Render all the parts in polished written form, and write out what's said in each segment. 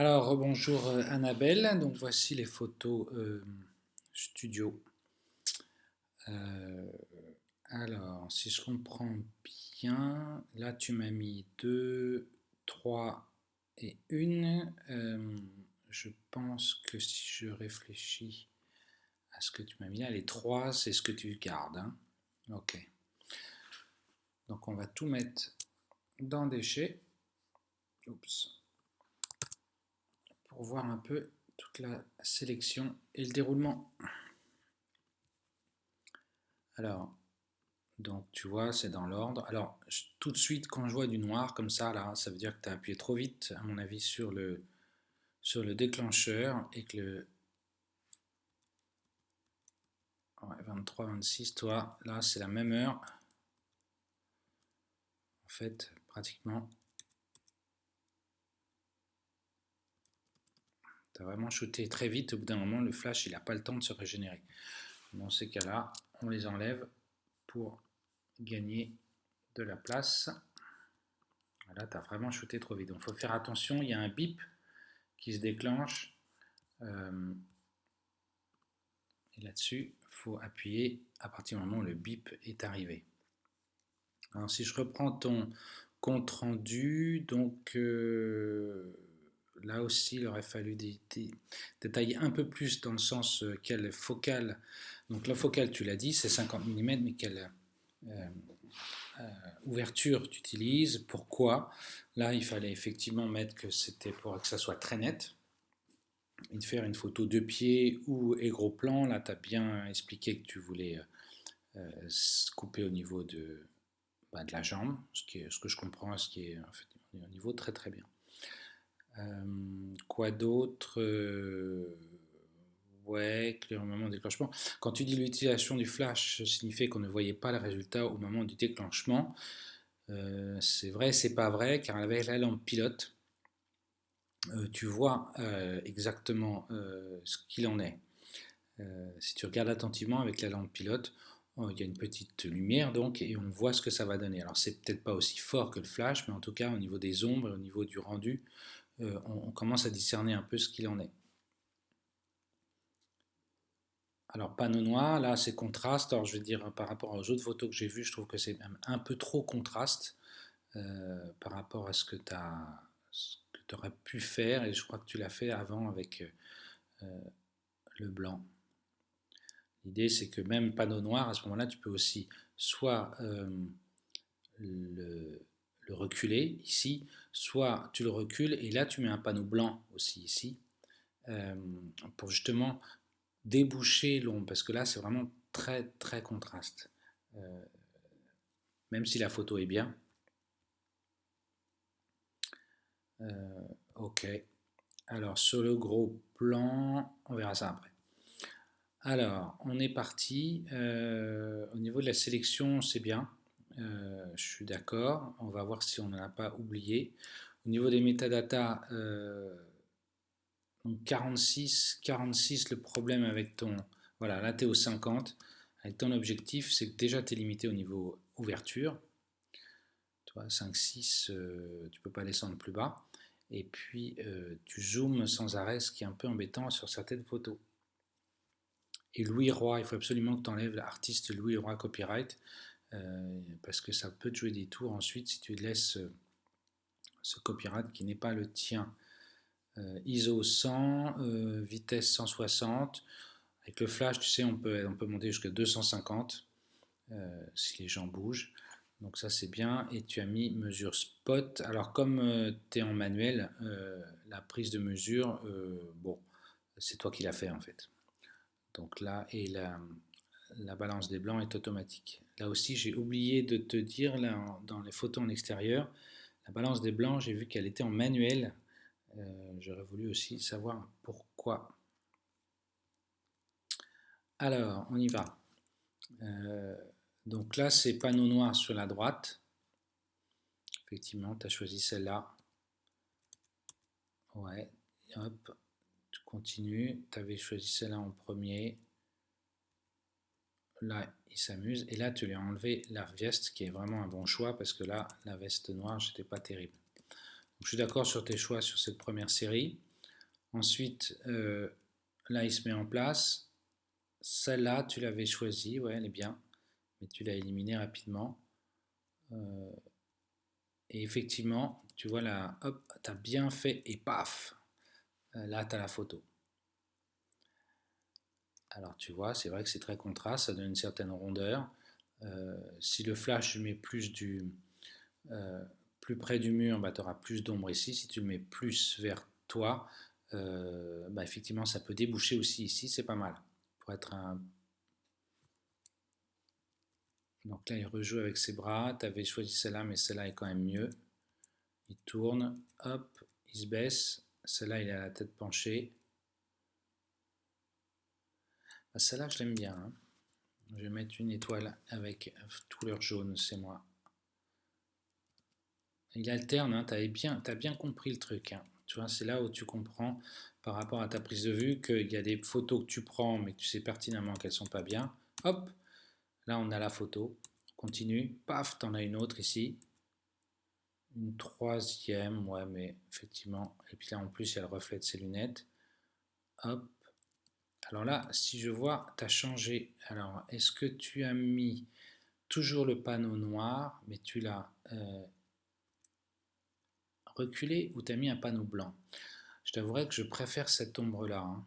Alors, bonjour Annabelle, donc voici les photos studio. Euh, alors, si je comprends bien, là tu m'as mis 2, 3 et 1. Je pense que si je réfléchis à ce que tu m'as mis là, les 3 c'est ce que tu gardes, hein. Ok, donc on va tout mettre dans déchets. Oups. Pour voir un peu toute la sélection et le déroulement. Alors, donc tu vois, c'est dans l'ordre. Alors, tout de suite, quand je vois du noir comme ça, là, ça veut dire que tu as appuyé trop vite, à mon avis, sur le déclencheur et que le ouais, 23, 26, toi, là, c'est la même heure. En fait, pratiquement, tu as vraiment shooté très vite. Au bout d'un moment, le flash, il n'a pas le temps de se régénérer. Dans ces cas-là, on les enlève pour gagner de la place. Là, tu as vraiment shooté trop vite. Donc, il faut faire attention. Il y a un bip qui se déclenche. Euh, et là-dessus, il faut appuyer à partir du moment où le bip est arrivé. Alors, si je reprends ton compte rendu, donc là aussi, il aurait fallu détailler un peu plus dans le sens quelle focale. Donc, la focale, tu l'as dit, c'est 50 mm, mais quelle euh, ouverture tu utilises, pourquoi. Là, il fallait effectivement mettre que c'était pour que ça soit très net et de faire une photo de pied ou et gros plan. Là, tu as bien expliqué que tu voulais couper au niveau de la jambe, ce que je comprends, ce qui est en fait, au niveau très très bien. Quoi d'autre Ouais, clair au moment du déclenchement. Quand tu dis l'utilisation du flash signifiait qu'on ne voyait pas le résultat au moment du déclenchement. C'est vrai, c'est pas vrai, car avec la lampe pilote, tu vois exactement ce qu'il en est. Si tu regardes attentivement avec la lampe pilote, il y a une petite lumière donc et on voit ce que ça va donner. Alors c'est peut-être pas aussi fort que le flash, mais en tout cas au niveau des ombres, au niveau du rendu, on commence à discerner un peu ce qu'il en est. Alors panneau noir, là c'est contraste. Alors je vais dire par rapport aux autres photos que j'ai vues, je trouve que c'est même un peu trop contraste par rapport à ce que tu aurais pu faire et je crois que tu l'as fait avant avec le blanc. L'idée, c'est que même panneau noir, à ce moment-là, tu peux aussi soit le, le reculer ici, soit tu le recules et là, tu mets un panneau blanc aussi ici, euh, pour justement déboucher l'ombre, parce que là, c'est vraiment très, très contraste. Euh, Même si la photo est bien. Ok. Alors, sur le gros plan, on verra ça après. Alors, on est parti. Au niveau de la sélection, c'est bien. Je suis d'accord. On va voir si on n'en a pas oublié. Au niveau des métadatas, donc 46, le problème avec ton... Voilà, là tu es au 50. Avec ton objectif, c'est que déjà tu es limité au niveau ouverture. Tu vois, 5, 6, tu peux pas descendre plus bas. Et puis, tu zoomes sans arrêt, ce qui est un peu embêtant sur certaines photos. Et Louis Roy, il faut absolument que tu enlèves l'artiste Louis Roy Copyright, parce que ça peut te jouer des tours ensuite si tu laisses ce copyright qui n'est pas le tien. ISO 100, vitesse 160. Avec le flash, tu sais, on peut monter jusqu'à 250 si les gens bougent. Donc ça c'est bien. Et tu as mis mesure spot. Alors comme tu es en manuel, la prise de mesure, bon, c'est toi qui l'as fait en fait. Donc là, et la balance des blancs est automatique. Là aussi, j'ai oublié de te dire, là, dans les photos en extérieur, la balance des blancs, j'ai vu qu'elle était en manuel. J'aurais voulu aussi savoir pourquoi. Alors, on y va. Euh, donc là, c'est panneau noir sur la droite. Effectivement, tu as choisi celle-là. Ouais, hop, tu continues. Tu avais choisi celle-là en premier. Là, il s'amuse. Et là, tu lui as enlevé la veste, qui est vraiment un bon choix, parce que là, la veste noire, j'étais pas terrible. Donc, je suis d'accord sur tes choix sur cette première série. Ensuite, là, il se met en place. Celle-là, tu l'avais choisie, ouais, elle est bien, mais tu l'as éliminée rapidement. Et effectivement, tu vois là, hop, tu as bien fait et paf, là, tu as la photo. Alors tu vois, c'est vrai que c'est très contraste, ça donne une certaine rondeur. Si le flash, je mets euh, plus près du mur, bah, tu auras plus d'ombre ici. Si tu le mets plus vers toi, bah, effectivement, ça peut déboucher aussi ici, c'est pas mal. Pour être un... Donc là, il rejoue avec ses bras. Tu avais choisi celle-là, mais celle-là est quand même mieux. Il tourne, hop, il se baisse. Celle-là, il a la tête penchée. Bah, celle-là, je l'aime bien, hein. Je vais mettre une étoile avec couleur jaune, c'est moi. Il alterne, hein, t'as bien compris le truc, hein. Tu vois, c'est là où tu comprends par rapport à ta prise de vue qu'il y a des photos que tu prends mais que tu sais pertinemment qu'elles sont pas bien. Hop, là on a la photo. Continue, paf, t'en as une autre ici. Une troisième, ouais, mais effectivement. Et puis là en plus il y a le reflet de ses lunettes. Hop. Alors là, si je vois, tu as changé. Alors, est-ce que tu as mis toujours le panneau noir, mais tu l'as reculé ou tu as mis un panneau blanc? Je t'avouerais que je préfère cette ombre-là, hein.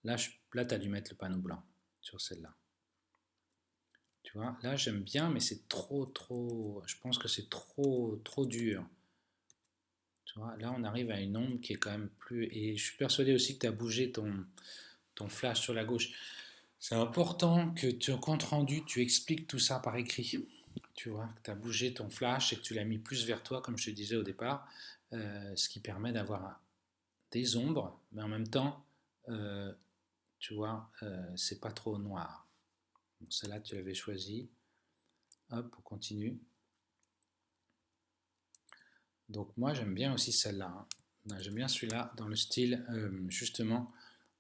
Là, là tu as dû mettre le panneau blanc sur celle-là. Tu vois, là j'aime bien, mais c'est trop. Je pense que c'est trop dur. Tu vois, là on arrive à une ombre qui est quand même plus. Et je suis persuadé aussi que tu as bougé ton flash sur la gauche. C'est important que tu, compte rendu, tu expliques tout ça par écrit. Tu vois, que tu as bougé ton flash et que tu l'as mis plus vers toi, comme je te disais au départ, ce qui permet d'avoir des ombres, mais en même temps, euh, tu vois, c'est pas trop noir. Bon, celle-là, tu l'avais choisie. Hop, on continue. Donc moi, j'aime bien aussi celle-là, hein. J'aime bien celui-là dans le style, justement,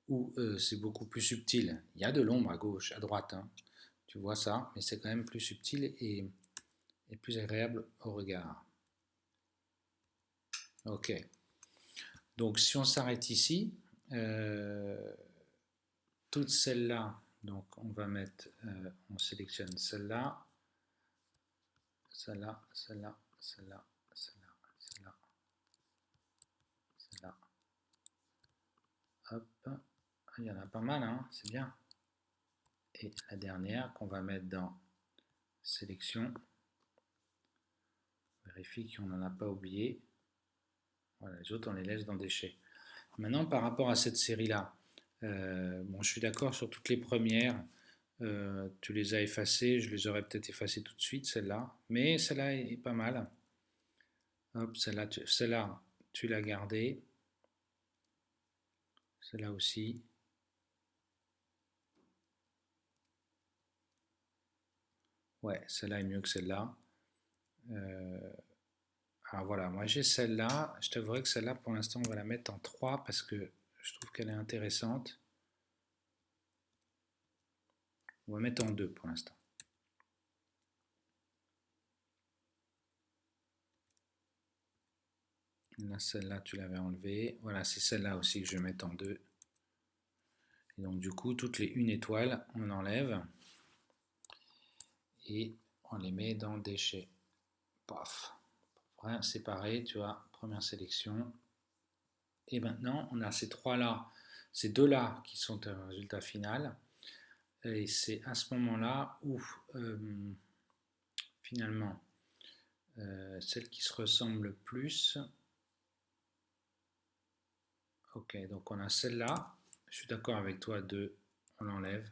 où c'est beaucoup plus subtil. Il y a de l'ombre à gauche, à droite, hein. Tu vois ça, mais c'est quand même plus subtil et plus agréable au regard. Ok. Donc si on s'arrête ici, euh, toutes celles-là, donc on va mettre, on sélectionne celle-là, celle-là, celle-là, celle-là, celle-là, celle-là, celle-là. Hop, il y en a pas mal, hein, c'est bien. Et la dernière qu'on va mettre dans sélection, vérifie qu'on n'en a pas oublié. Voilà, les autres on les laisse dans déchets. Maintenant par rapport à cette série-là, bon, je suis d'accord sur toutes les premières. Tu les as effacées, je les aurais peut-être effacées tout de suite, celle-là. Mais celle-là est pas mal. Hop, celle-là, tu l'as gardée. Celle-là aussi. Ouais, celle-là est mieux que celle-là. Alors voilà, moi j'ai celle-là. Je t'avouerai que celle-là, pour l'instant, on va la mettre en 3 parce que je trouve qu'elle est intéressante. On va mettre en 2 pour l'instant. Là, celle-là, tu l'avais enlevée. Voilà, c'est celle-là aussi que je vais mettre en 2. Et donc, du coup, toutes les 1 étoile, on enlève. Et on les met dans déchets. Paf. Séparé, tu vois, première sélection. Et maintenant, on a ces trois-là, ces deux-là qui sont un résultat final. Et c'est à ce moment-là où, finalement, celle qui se ressemble le plus. Ok, donc on a celle-là. Je suis d'accord avec toi, 2, on l'enlève.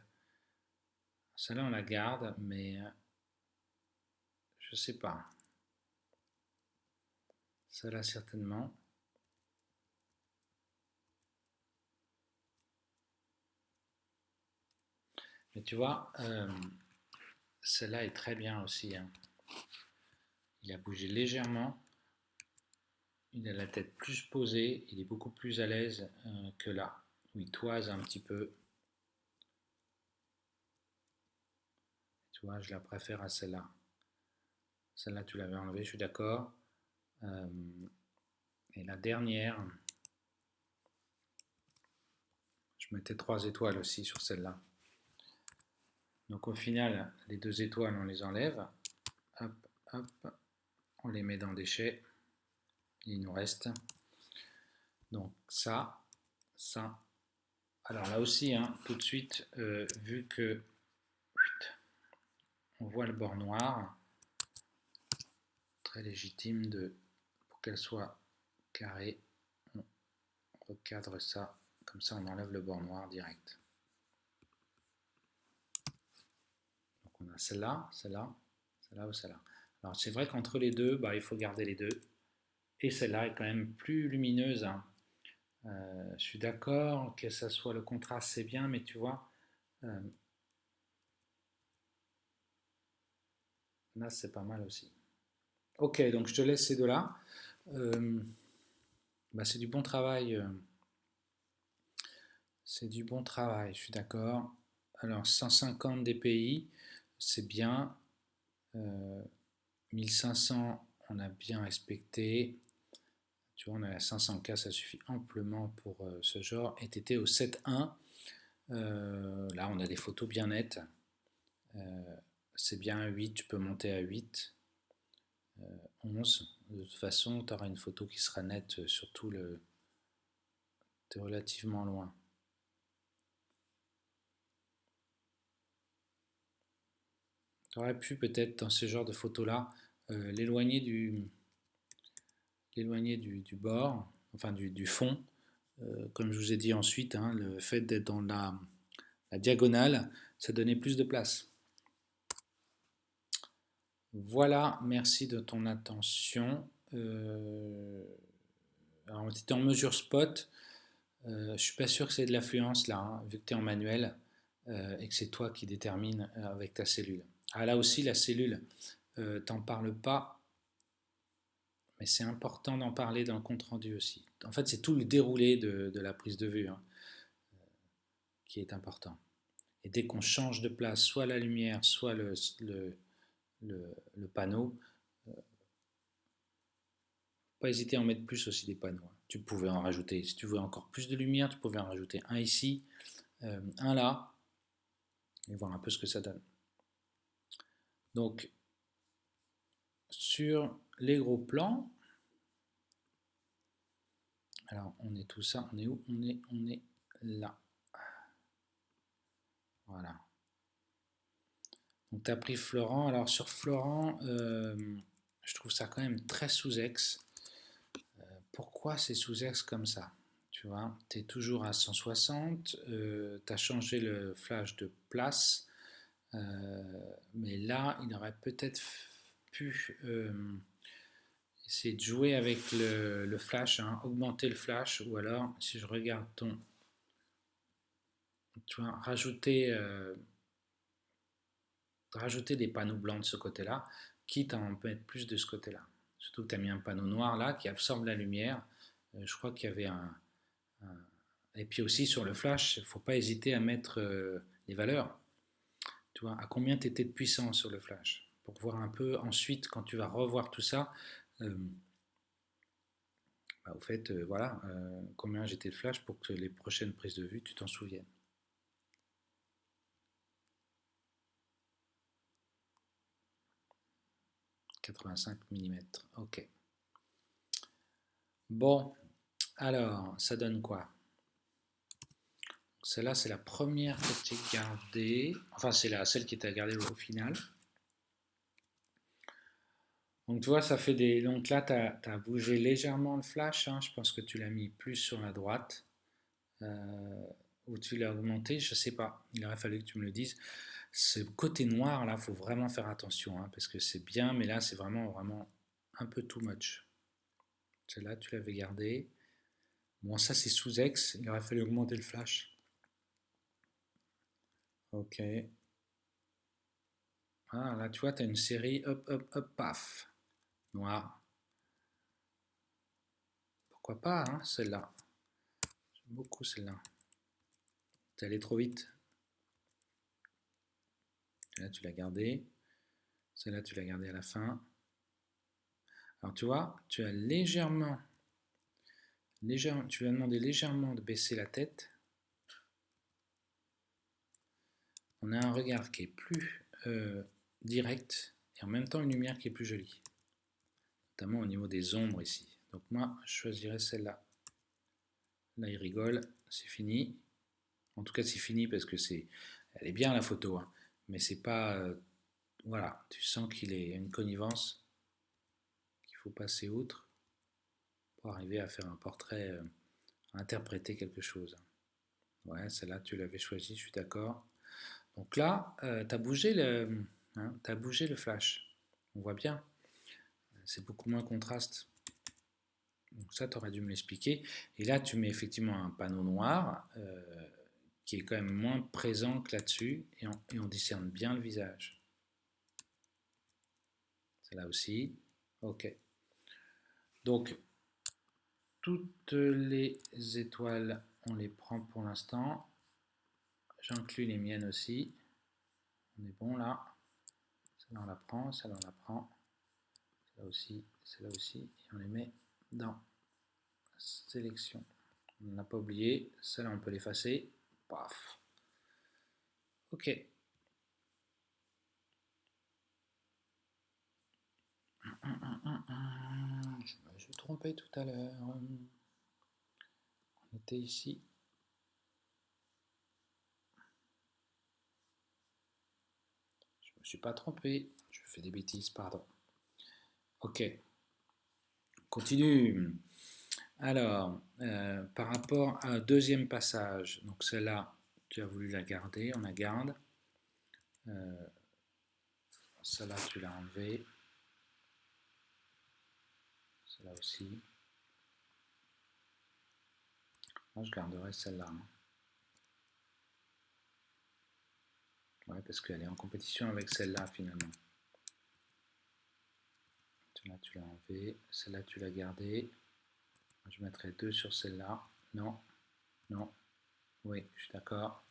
Celle-là, on la garde, mais je sais pas. Celle-là, certainement. Mais tu vois, celle-là est très bien aussi, hein. Il a bougé légèrement. Il a la tête plus posée. Il est beaucoup plus à l'aise que là, où il toise un petit peu. Tu vois, je la préfère à celle-là. Celle-là, tu l'avais enlevée, je suis d'accord. Et la dernière, Je mettais 3 étoiles aussi sur celle-là. Donc au final, les 2 étoiles, on les enlève. Hop, hop. On les met dans déchets. Il nous reste. Donc ça, ça. Alors là aussi, hein, tout de suite, vu que on voit le bord noir, très légitime pour qu'elle soit carrée, on recadre ça, comme ça on enlève le bord noir direct. Donc on a celle-là, celle-là, celle-là ou celle-là. Alors c'est vrai qu'entre les deux, bah, il faut garder les deux. Et celle-là est quand même plus lumineuse, hein. Je suis d'accord que ça soit le contraste, c'est bien, mais tu vois, là c'est pas mal aussi. Ok, donc je te laisse ces deux-là. Bah, c'est du bon travail. C'est du bon travail, je suis d'accord. Alors 150 dpi, c'est bien. 1500, on a bien respecté. Tu vois, on est à 500K, ça suffit amplement pour ce genre. Et tu étais au 7.1. Là, on a des photos bien nettes. C'est bien à 8, tu peux monter à 8. 11. De toute façon, tu auras une photo qui sera nette sur tout le. Tu es relativement loin. Tu aurais pu peut-être dans ce genre de photos-là l'éloigner du bord, enfin du fond. Comme je vous ai dit ensuite, hein, le fait d'être dans la diagonale, ça donnait plus de place. Voilà, merci de ton attention. Alors, on était en mesure spot. Je suis pas sûr que c'est de l'affluence là, hein, vu que tu es en manuel et que c'est toi qui détermine avec ta cellule. Ah, là aussi, la cellule, t'en parles pas, mais c'est important d'en parler dans le compte rendu aussi. En fait, c'est tout le déroulé de la prise de vue, hein, qui est important. Et dès qu'on change de place, soit la lumière, soit le panneau, pas hésiter à en mettre plus aussi des panneaux, hein. Tu pouvais en rajouter, si tu veux encore plus de lumière, tu pouvais en rajouter un ici, un là, et voir un peu ce que ça donne. Donc, sur les gros plans, alors on est tout ça, on est où? On est là. Voilà. Donc tu as pris Florent. Alors sur Florent, je trouve ça quand même très sous-ex. Pourquoi c'est sous-ex comme ça? Tu vois, tu es toujours à 160, tu as changé le flash de place, mais là, il aurait peut-être pu essayer de jouer avec le flash, hein, augmenter le flash, ou alors, si je regarde tu vois, rajouter des panneaux blancs de ce côté-là, quitte à en mettre plus de ce côté-là. Surtout que tu as mis un panneau noir là qui absorbe la lumière. Je crois qu'il y avait Et puis aussi sur le flash, il ne faut pas hésiter à mettre les valeurs. Tu vois, à combien tu étais de puissance sur le flash. Pour voir un peu ensuite, quand tu vas revoir tout ça, au fait, voilà, combien j'étais de flash pour que les prochaines prises de vue, tu t'en souviennes. « 85 mm, ok. Bon, alors, ça donne quoi? Celle-là, c'est la première que j'ai gardée. Enfin, c'est celle qui était gardée au final. Donc, tu vois, ça fait des. Donc là, tu as bougé légèrement le flash, hein. Je pense que tu l'as mis plus sur la droite. Ou tu l'as augmenté, je sais pas. Il aurait fallu que tu me le dises. Ce côté noir, là, faut vraiment faire attention, hein, parce que c'est bien, mais là, c'est vraiment un peu too much. Celle-là, tu l'avais gardée. Bon, ça, c'est sous-ex. Il aurait fallu augmenter le flash. Ok. Ah, là, tu vois, tu as une série, hop, hop, hop, paf, noir. Pourquoi pas, hein, celle-là. J'aime beaucoup celle-là. T'es allé trop vite. Celle-là, tu l'as gardée. Celle-là, tu l'as gardée à la fin. Alors, tu vois, tu as tu as demandé légèrement de baisser la tête. on a un regard qui est plus direct et en même temps une lumière qui est plus jolie, notamment au niveau des ombres ici. Donc moi, je choisirais celle-là. Là, il rigole, c'est fini. En tout cas, c'est fini parce que elle est bien la photo, hein, mais c'est pas, voilà, tu sens qu'il y a une connivence, qu'il faut passer outre pour arriver à faire un portrait, à interpréter quelque chose. Ouais, celle-là, tu l'avais choisie, je suis d'accord. Donc là, tu as bougé t'as bougé le flash. On voit bien, c'est beaucoup moins contraste. Donc ça, tu aurais dû me l'expliquer. Et là, tu mets effectivement un panneau noir qui est quand même moins présent que là-dessus et on discerne bien le visage. C'est là aussi. Ok. Donc, toutes les étoiles, on les prend pour l'instant. J'inclus les miennes aussi. On est bon là. Celle-là, on la prend. Celle-là, on la prend. Celle-là aussi. Celle-là aussi. Et on les met dans sélection. On n'a pas oublié. Celle-là, on peut l'effacer. Paf. Ok. Je me suis trompé tout à l'heure. On était ici. Je me suis pas trompé. Je fais des bêtises, pardon. Ok. Continue. Alors, par rapport à un deuxième passage, donc celle-là, tu as voulu la garder, on la garde. Celle-là, tu l'as enlevée. Celle-là aussi. Moi, je garderai celle-là. Hein. Ouais, parce qu'elle est en compétition avec celle-là, finalement. Celle-là, tu l'as enlevée. Celle-là, tu l'as gardée. Je mettrai 2 sur celle-là. Non, non. Oui, je suis d'accord.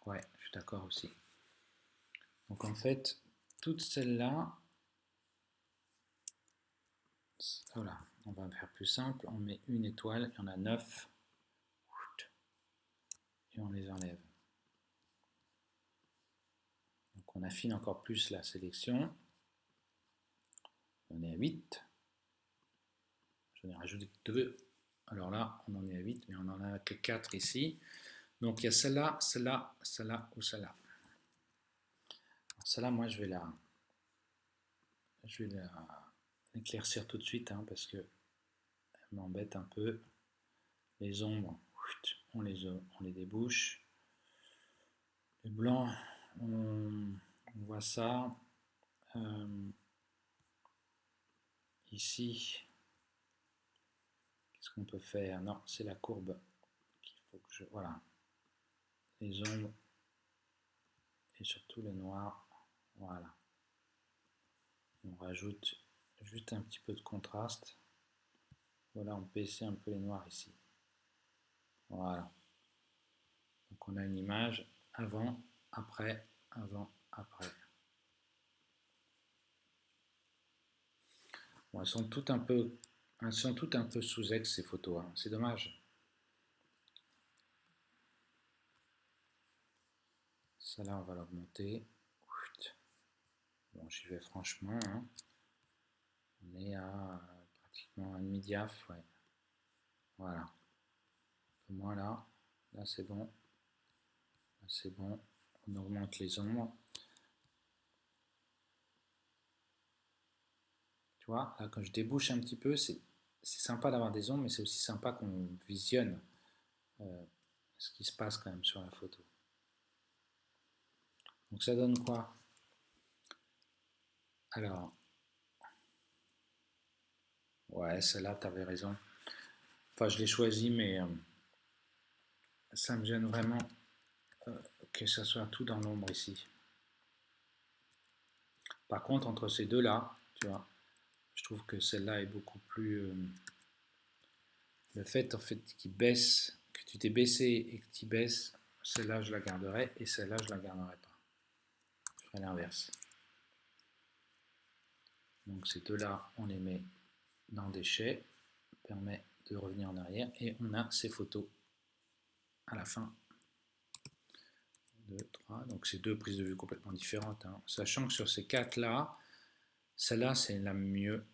Ouais, je suis d'accord aussi. Donc en fait, toutes celles-là, voilà, on va faire plus simple. On met une étoile, il y en a 9. Et on les enlève. Donc on affine encore plus la sélection. On est à 8. J'en ai rajouté 2. Alors là, on en est à 8, mais on n'en a que 4 ici. Donc il y a celle-là, celle-là, celle-là ou celle-là. Celle-là, moi, je vais l'éclaircir tout de suite hein, parce que elle m'embête un peu. Les ombres, on les débouche. Les blancs, on voit ça. Ici, qu'est-ce qu'on peut faire? Non, c'est la courbe qu'il faut que je... Voilà. Les ombres et surtout le noir. Voilà. On rajoute juste un petit peu de contraste. Voilà, on peut essayer un peu les noirs ici. Voilà. Donc on a une image avant, après, avant, après. Bon, elles sont toutes un peu sous-ex ces photos. Hein. C'est dommage. Ça là, on va l'augmenter. Bon, j'y vais franchement. Hein. On est à pratiquement un demi-diaph. Ouais. Voilà. Un peu moins là. Là, c'est bon. Là, c'est bon. On augmente les ombres. Tu vois, là, quand je débouche un petit peu, c'est sympa d'avoir des ombres, mais c'est aussi sympa qu'on visionne ce qui se passe quand même sur la photo. Donc ça donne quoi? Alors, ouais, celle-là, tu avais raison. Enfin, je l'ai choisi, mais ça me gêne vraiment que ça soit tout dans l'ombre ici. Par contre, entre ces deux-là, tu vois, je trouve que celle-là est beaucoup plus... le fait, en fait, qu'il baisse, que tu t'es baissé et que tu baisses, celle-là, je la garderai, et celle-là, je la garderai pas. Je ferai l'inverse. Donc ces deux-là, on les met dans déchets, permet de revenir en arrière et on a ces photos à la fin. 2, 3, donc c'est deux prises de vue complètement différentes, hein. Sachant que sur ces quatre-là, celle-là c'est la mieux.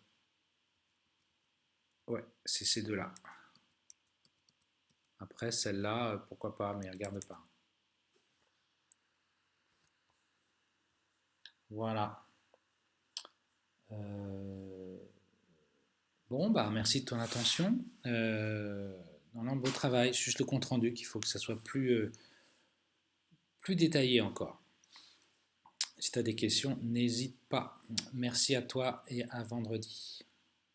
Ouais, c'est ces deux-là. Après celle-là, pourquoi pas, mais regarde pas. Voilà. Bon, bah merci de ton attention. Non, beau travail, c'est juste le compte rendu qu'il faut que ça soit plus détaillé encore. Si tu as des questions, n'hésite pas. Merci à toi et à vendredi.